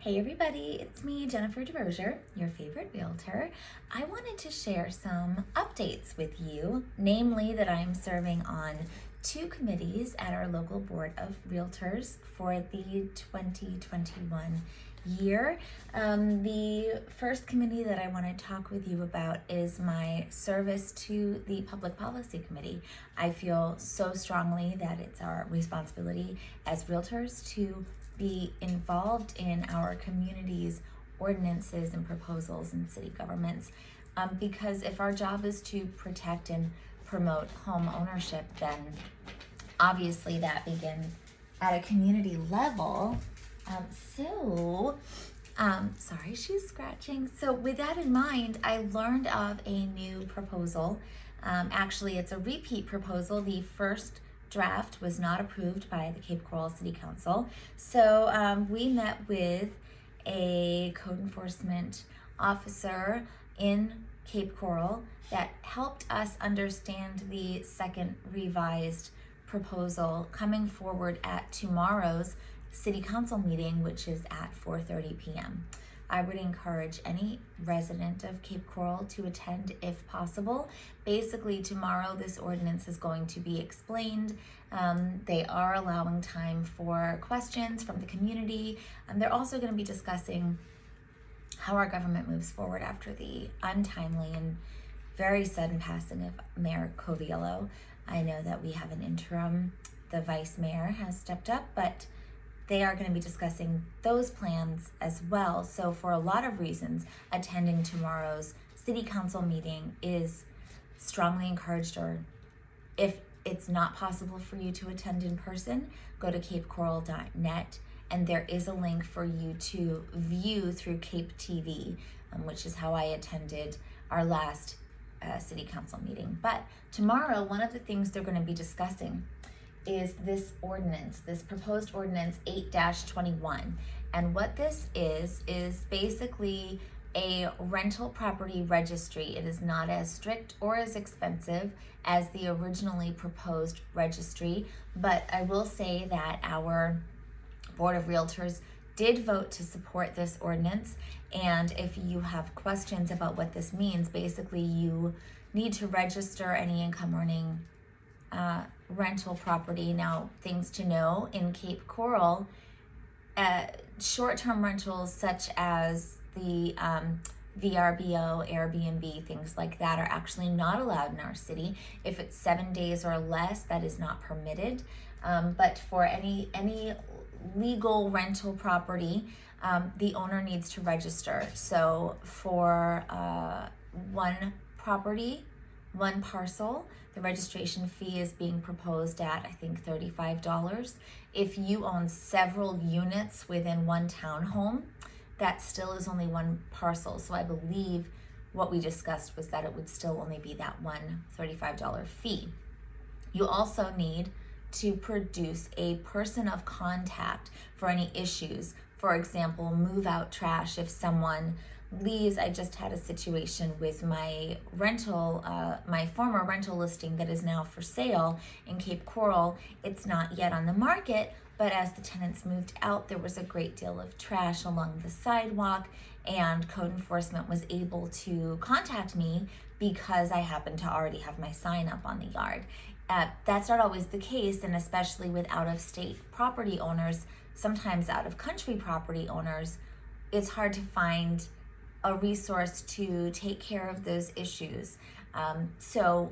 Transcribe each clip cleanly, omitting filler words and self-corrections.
Hey everybody, it's me, Jennifer DeRozier, your favorite realtor. I wanted to share some updates with you, namely that I'm serving on 2 committees at our local board of realtors for the 2021 year. The first committee that I want to talk with you about is my service to the Public Policy Committee. I feel so strongly that it's our responsibility as realtors to be involved in our community's ordinances and proposals in city governments, because if our job is to protect and promote home ownership, then obviously that begins at a community level. Sorry, she's scratching. So with that in mind, I learned of a new proposal. Actually, it's a repeat proposal. The first draft was not approved by the Cape Coral City Council. So we met with a code enforcement officer in Cape Coral that helped us understand the second revised proposal coming forward at tomorrow's City Council meeting, which is at 4:30 p.m. I would encourage any resident of Cape Coral to attend if possible. Basically, tomorrow this ordinance is going to be explained. They are allowing time for questions from the community. They're also going to be discussing how our government moves forward after the untimely and very sudden passing of Mayor Coviello. I know that we have an interim. The vice mayor has stepped up, but they are going to be discussing those plans as well. So for a lot of reasons, attending tomorrow's city council meeting is strongly encouraged, or if it's not possible for you to attend in person, go to capecoral.net and there is a link for you to view through Cape TV, which is how I attended our last city council meeting. But tomorrow, one of the things they're going to be discussing is this ordinance, this proposed ordinance 8-21. And what this is basically a rental property registry. It is not as strict or as expensive as the originally proposed registry, but I will say that our Board of Realtors did vote to support this ordinance. And if you have questions about what this means, basically you need to register any income earning rental property. Now, things to know in Cape Coral, short-term rentals such as the VRBO, Airbnb, things like that are actually not allowed in our city. If it's 7 days or less, that is not permitted. But for any legal rental property, the owner needs to register. So for one property, one parcel, the registration fee is being proposed at, I think, $35. If you own several units within one townhome, that still is only one parcel. So I believe what we discussed was that it would still only be that one $35 fee. You also need to produce a person of contact for any issues. For example, move out trash. If someone leaves, I just had a situation with my rental, my former rental listing that is now for sale in Cape Coral. It's not yet on the market, but as the tenants moved out, there was a great deal of trash along the sidewalk, and code enforcement was able to contact me because I happened to already have my sign up on the yard. That's not always the case, and especially with out-of-state property owners, sometimes out-of-country property owners, it's hard to find a resource to take care of those issues. So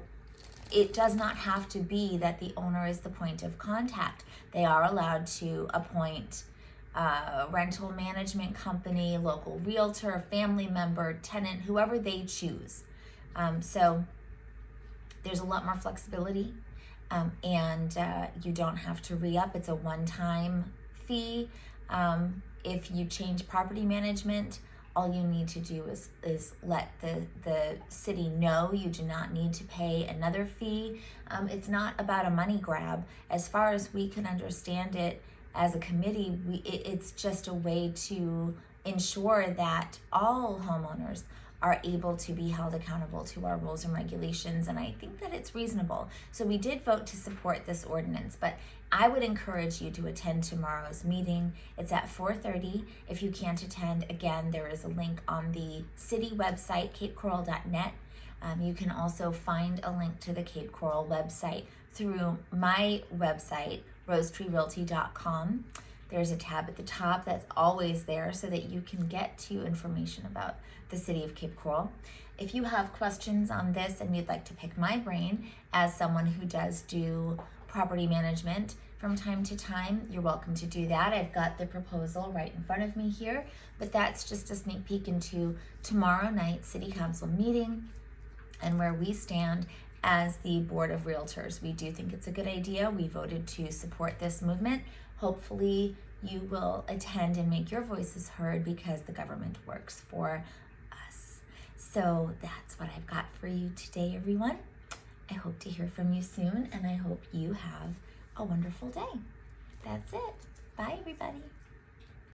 it does not have to be that the owner is the point of contact. They are allowed to appoint a rental management company, local realtor, family member, tenant, whoever they choose. So there's a lot more flexibility, and you don't have to re-up. It's a one-time fee. If you change property management, all you need to do is let the city know. You do not need to pay another fee. It's not about a money grab. As far as we can understand it as a committee, it's just a way to ensure that all homeowners are able to be held accountable to our rules and regulations, and I think that it's reasonable. So we did vote to support this ordinance, but I would encourage you to attend tomorrow's meeting. It's at 4:30. If you can't attend, again, there is a link on the city website, capecoral.net. You can also find a link to the Cape Coral website through my website, rosetreerealty.com. There's a tab at the top that's always there so that you can get to information about the city of Cape Coral. If you have questions on this and you'd like to pick my brain as someone who does do property management from time to time, you're welcome to do that. I've got the proposal right in front of me here, but that's just a sneak peek into tomorrow night's city council meeting and where we stand as the Board of Realtors. We do think it's a good idea. We voted to support this movement. Hopefully you will attend and make your voices heard because the government works for us. So that's what I've got for you today, everyone. I hope to hear from you soon, and I hope you have a wonderful day. That's it. Bye, everybody.